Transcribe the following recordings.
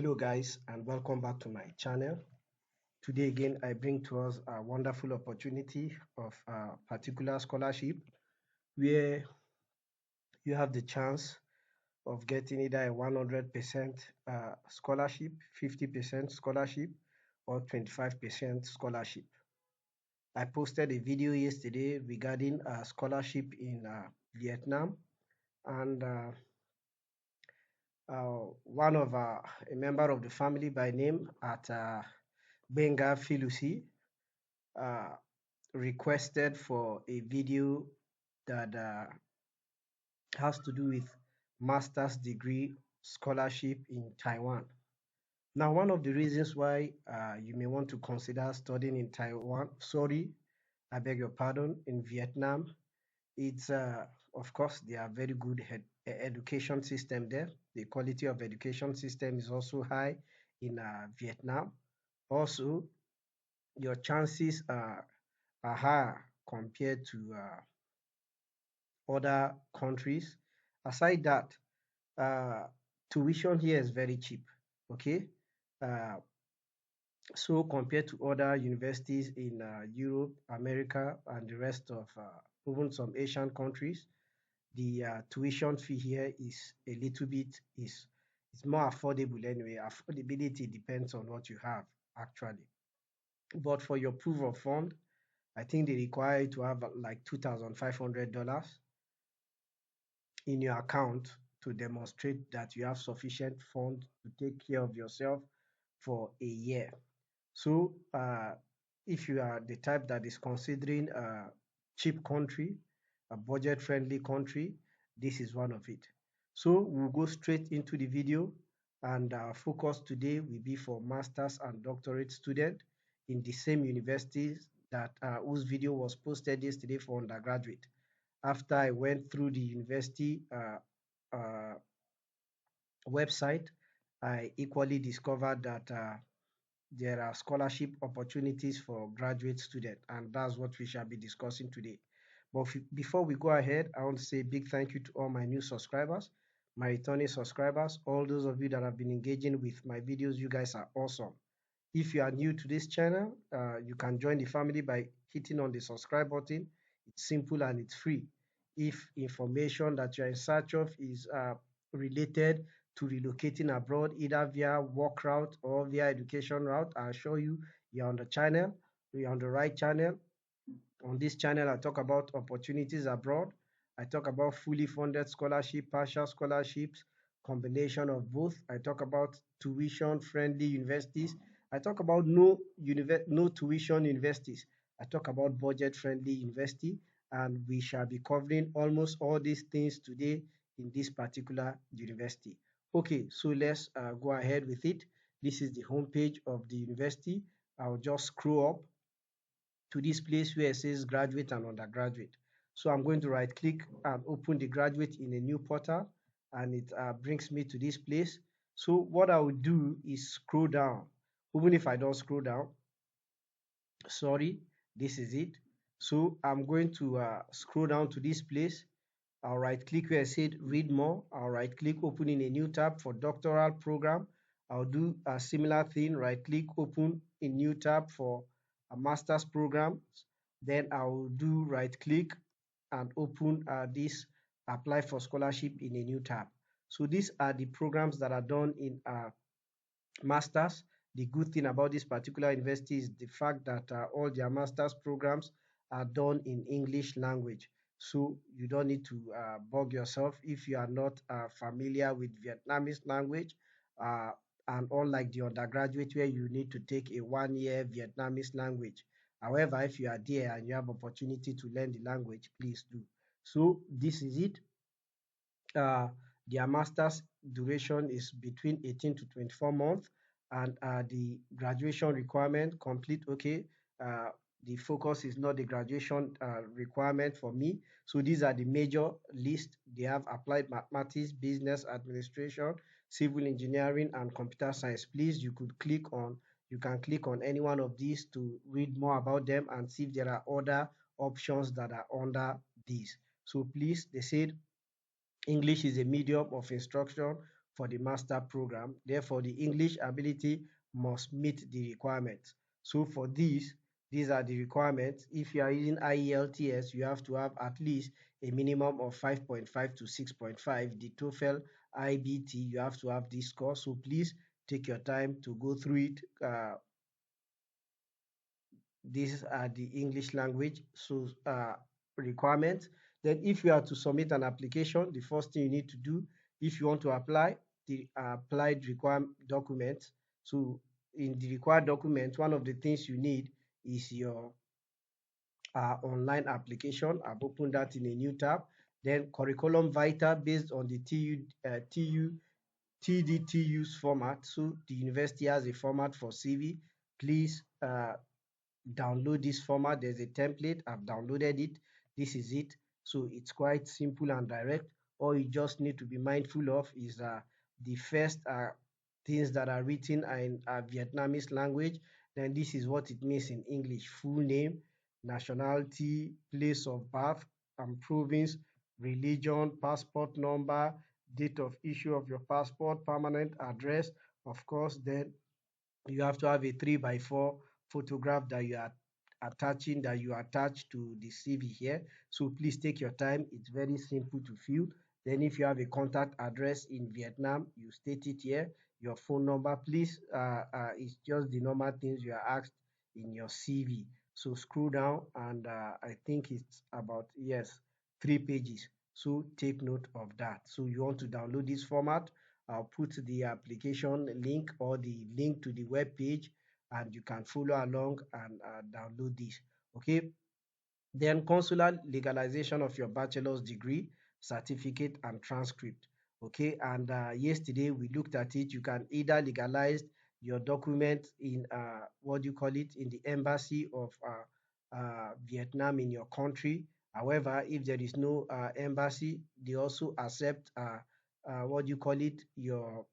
Hello guys and welcome back to my channel. Today again I bring to us a wonderful opportunity of a particular scholarship where you have the chance of getting either a 100% scholarship, 50% scholarship or 25% scholarship. I posted a video yesterday regarding a scholarship in Vietnam, and one of a member of the family by name at Benga Filusi uh, requested for a video that has to do with master's degree scholarship in Taiwan. Now, one of the reasons why you may want to consider studying in Taiwan, sorry, I beg your pardon, in Vietnam, it's of course they are very good education system there. The quality of education system is also high in Vietnam. Also, your chances are higher compared to other countries. Aside that, uh, tuition here is very cheap. Okay, uh, so compared to other universities in Europe, America, and the rest of even some Asian countries, the tuition fee here is a little bit is it's more affordable anyway. Affordability depends on what you have actually. But for your proof of fund, I think they require you to have like $2,500 in your account to demonstrate that you have sufficient funds to take care of yourself for a year. So, if you are the type that is considering a cheap country, a budget friendly country, this is one of it. So, we'll go straight into the video, and our focus today will be for master's and doctorate student in the same universities that whose video was posted yesterday for undergraduate. After I went through the university uh, website, I equally discovered that there are scholarship opportunities for graduate students, and that's what we shall be discussing today. But before we go ahead, I want to say a big thank you to all my new subscribers, my returning subscribers, all those of you that have been engaging with my videos. You guys are awesome. If you are new to this channel, you can join the family by hitting on the subscribe button. It's simple and it's free. If information that you're in search of is related to relocating abroad, either via work route or via education route, I assure you, you're on the channel, you're on the right channel. On this channel, I talk about opportunities abroad. I talk about fully funded scholarship, partial scholarships, combination of both. I talk about tuition-friendly universities. I talk about no tuition universities. I talk about budget-friendly university, and we shall be covering almost all these things today in this particular university. Okay, so let's go ahead with it. This is the homepage of the university. I'll just scroll up to this place where it says graduate and undergraduate. So I'm going to right click and open the graduate in a new portal, and it brings me to this place. So what I will do is scroll down. Even if I don't scroll down, sorry, this is it. So I'm going to scroll down to this place. I'll right click where I said read more. I'll right click open in a new tab for doctoral program. I'll do a similar thing, right click open a new tab for a master's program. Then I'll do right click and open this apply for scholarship in a new tab. So these are the programs that are done in masters. The good thing about this particular university is the fact that all their masters programs are done in English language. So you don't need to bug yourself if you are not familiar with Vietnamese language. Uh, and unlike the undergraduate where you need to take a 1 year Vietnamese language. However, if you are there and you have opportunity to learn the language, please do. So this is it. uh, their master's duration is between 18 to 24 months, and the graduation requirement complete. Okay, the focus is not the graduation requirement for me. So these are the major list. They have applied mathematics, business administration, civil engineering, and computer science. Please, you can click on any one of these to read more about them and see if there are other options that are under these. So please, they said English is a medium of instruction for the master program. Therefore, the English ability must meet the requirements. So for this, these are the requirements. If you are using IELTS, you have to have at least a minimum of 5.5 to 6.5. The TOEFL IBT, you have to have this score. So please take your time to go through it. These are the English language requirements. Then if you are to submit an application, the first thing you need to do, if you want to apply, the applied required documents. So in the required documents, one of the things you need is your online application. I've opened that in a new tab. Then curriculum vitae based on the TDTU's format. So the university has a format for CV. Please download this format. There's a template. I've downloaded it. This is it. So it's quite simple and direct. All you just need to be mindful of is the first things that are written in Vietnamese language. Then this is what it means in English: full name, nationality, place of birth and province, religion, passport number, date of issue of your passport, permanent address, of course. Then you have to have a 3 by 4 photograph that you are attaching, that you attach to the CV here. So please take your time. It's very simple to fill. Then if you have a contact address in Vietnam, you state it here. Your phone number, please. It's just the normal things you are asked in your CV. So scroll down, and I think it's about, yes, 3 pages. So take note of that. So you want to download this format. I'll put the application link or the link to the web page, and you can follow along and download this. Okay. Then consular legalization of your bachelor's degree, certificate, and transcript. Okay, and yesterday we looked at it. You can either legalize your document in what do you call it, in the embassy of Vietnam in your country. However, if there is no embassy, they also accept what do you call it, your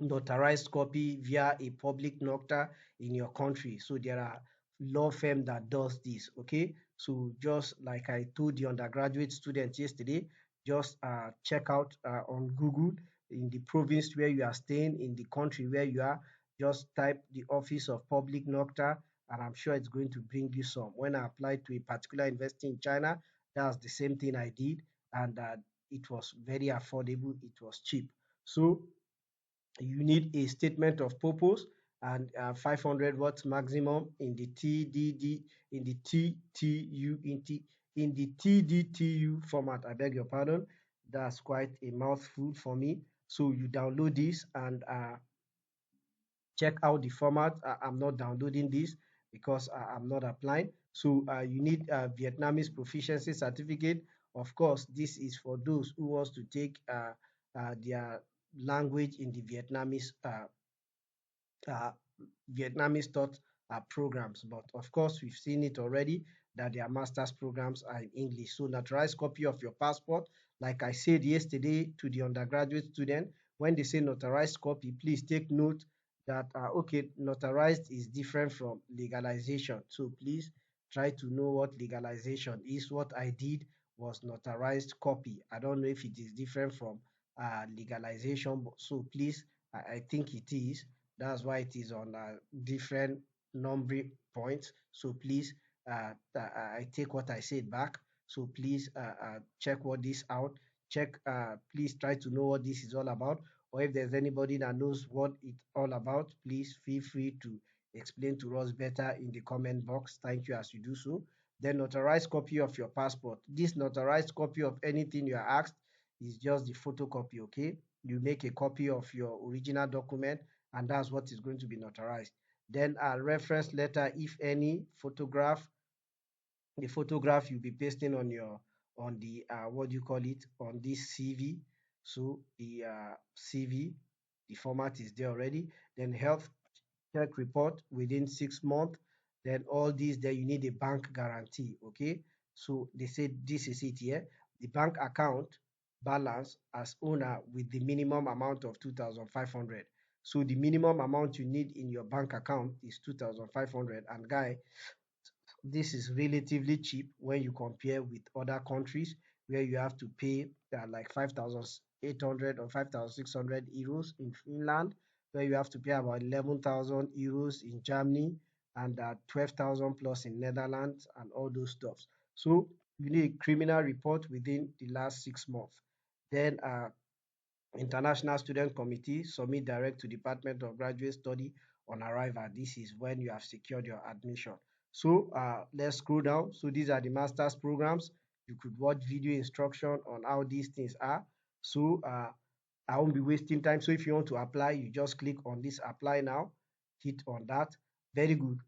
notarized copy via a public notary in your country. So there are law firm that does this. Okay, so just like I told the undergraduate students yesterday, just check out on Google, in the province where you are staying, in the country where you are, just type the office of public notary, and I'm sure it's going to bring you some. When I applied to a particular university in China, that's the same thing I did, and it was very affordable, it was cheap. So you need a statement of purpose and 500 watts maximum in the TDD, in the TTU, in the TDTU format. I beg your pardon. That's quite a mouthful for me. So you download this and check out the format. I'm not downloading this because I'm not applying. So you need a Vietnamese proficiency certificate. Of course, this is for those who wants to take their language in the uh, Vietnamese taught programs. But of course, we've seen it already that their master's programs are in English. So notarized copy of your passport. Like I said yesterday to the undergraduate student, when they say notarized copy, please take note that, okay, notarized is different from legalization. So please try to know what legalization is. What I did was notarized copy. I don't know if it is different from legalization, but so please, I think it is. That's why it is on different numbering points. So please, I take what I said back. So please check what this out. Check, please try to know what this is all about. Or if there's anybody that knows what it's all about, please feel free to explain to us better in the comment box. Thank you as you do so. Then notarized copy of your passport. This notarized copy of anything you are asked is just the photocopy, okay? You make a copy of your original document, and that's what is going to be notarized. Then a reference letter, if any, photograph, the photograph you'll be pasting on your, on the what do you call it, on this CV. So the CV, the format is there already. Then health check report within 6 months. Then all these, then you need a bank guarantee. Okay, so they said this is it here. The bank account balance as owner with the minimum amount of 2,500. So the minimum amount you need in your bank account is 2,500. And guy, this is relatively cheap when you compare with other countries where you have to pay like 5,000 5,800 or 5,600 euros in Finland, where you have to pay about 11,000 euros in Germany, and 12,000 plus in Netherlands, and all those stuffs. So you need a criminal report within the last 6 months. Then International Student Committee submit direct to Department of Graduate Study on arrival. This is when you have secured your admission. So let's scroll down. So these are the master's programs. You could watch video instruction on how these things are. So I won't be wasting time. So if you want to apply, you just click on this apply now, hit on that. Very good.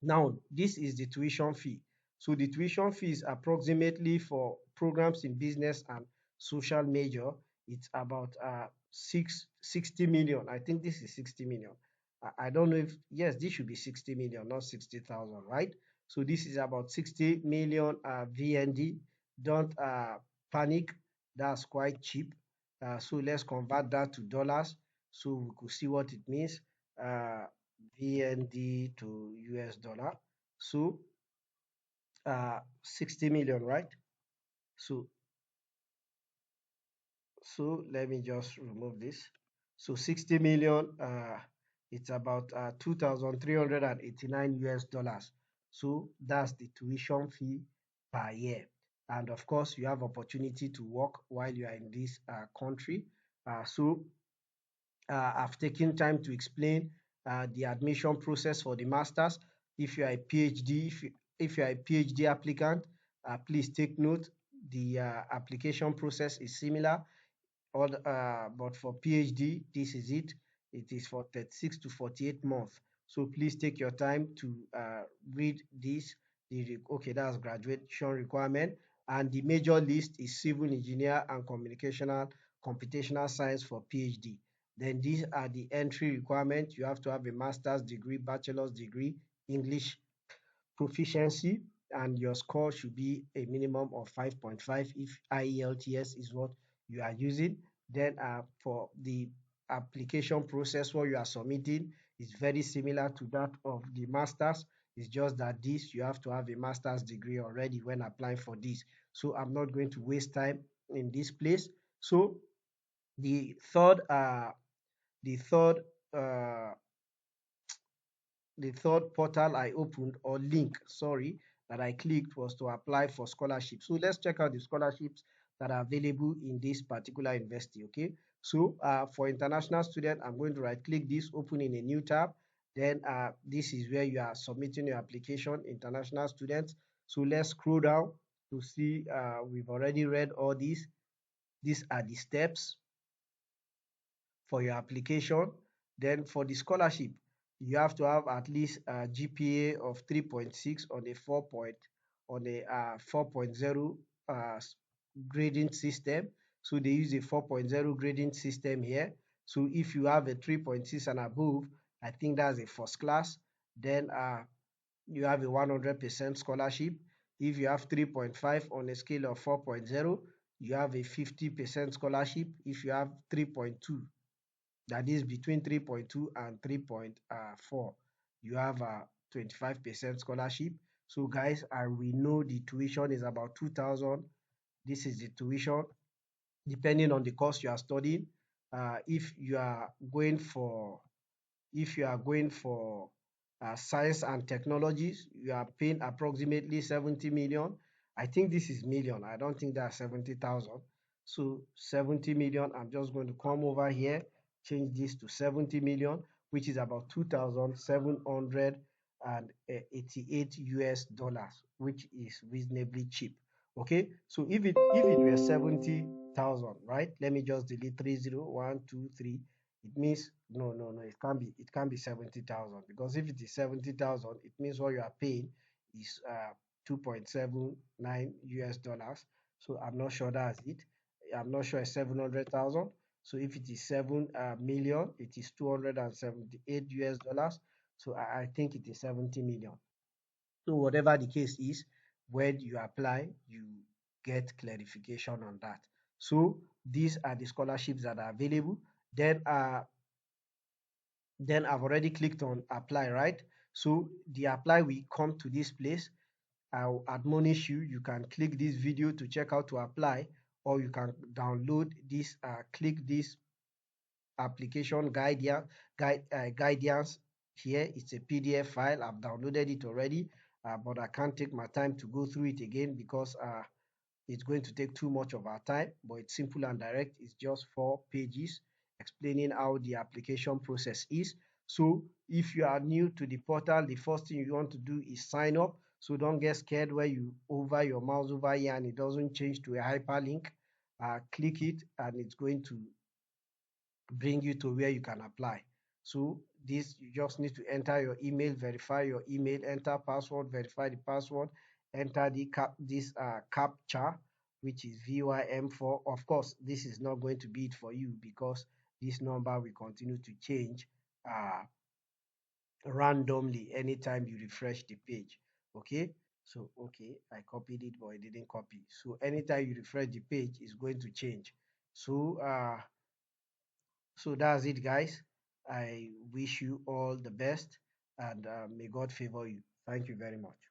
Now, this is the tuition fee. So the tuition fee is approximately for programs in business and social major. It's about 60 million. I think this is 60 million. I don't know if, yes, this should be 60 million, not 60,000, right? So this is about 60 million VND. Don't panic. That's quite cheap. So let's convert that to dollars so we could see what it means. Uh, VND to US dollar. So 60 million, right? So let me just remove this. So 60 million, it's about 2,389 US dollars. So that's the tuition fee per year. And of course, you have opportunity to work while you are in this country. So I've taken time to explain the admission process for the masters. If you are a PhD, if you are a PhD applicant, please take note. The application process is similar, but for PhD, this is it. It is for 36 to 48 months. So please take your time to read this. Okay, that's graduation requirement. And the major list is civil engineer and communicational computational science for PhD. Then these are the entry requirements. You have to have a master's degree, bachelor's degree, English proficiency, and your score should be a minimum of 5.5 if IELTS is what you are using. Then for the application process, what you are submitting is very similar to that of the masters. It's just that this you have to have a master's degree already when applying for this. So I'm not going to waste time in this place. So the third the third uh, the third portal I opened, or link, sorry, that I clicked was to apply for scholarship. So let's check out the scholarships that are available in this particular university. Okay, so for international student, I'm going to right click this, open in a new tab. Then this is where you are submitting your application, international students. So let's scroll down to see we've already read all these. These are the steps for your application. Then for the scholarship, you have to have at least a GPA of 3.6 on a 4.0 grading system. So they use a 4.0 grading system here. So if you have a 3.6 and above, I think that's a first class. Then you have a 100% scholarship. If you have 3.5 on a scale of 4.0, you have a 50% scholarship. If you have 3.2, that is between 3.2 and 3.4, you have a 25% scholarship. So guys, we know the tuition is about 2,000. This is the tuition depending on the course you are studying. If you are going for science and technologies, you are paying approximately 70 million. I think this is million. I don't think that's 70,000. So 70 million, I'm just going to come over here, change this to 70 million, which is about 2,788 US dollars, which is reasonably cheap. Okay, so if it were 70,000, right? Let me just delete 30123. It means no, it can't be 70,000, because if it is 70,000, it means what you are paying is 2.79 US dollars. So I'm not sure that's it. I'm not sure it's 700,000. So if it is 7 million, it is 278 US dollars. So I think it is 70 million. So whatever the case is, when you apply, you get clarification on that. So these are the scholarships that are available. Then I've already clicked on apply, right? So the apply will come to this place. I'll admonish you, you can click this video to check how to apply, or you can download this, click this application guidance here. It's a PDF file. I've downloaded it already, but I can't take my time to go through it again because it's going to take too much of our time, but it's simple and direct. It's just 4 pages explaining how the application process is. So if you are new to the portal, the first thing you want to do is sign up. So don't get scared where you over your mouse over here and it doesn't change to a hyperlink. Click it and it's going to bring you to where you can apply. So this, you just need to enter your email, verify your email, enter password, verify the password, enter the captcha, which is VYM4. Of course, this is not going to be it for you because this number will continue to change uh, randomly anytime you refresh the page. Okay. So okay, I copied it, but I didn't copy. So anytime you refresh the page, it's going to change. So that's it, guys. I wish you all the best and may God favor you. Thank you very much.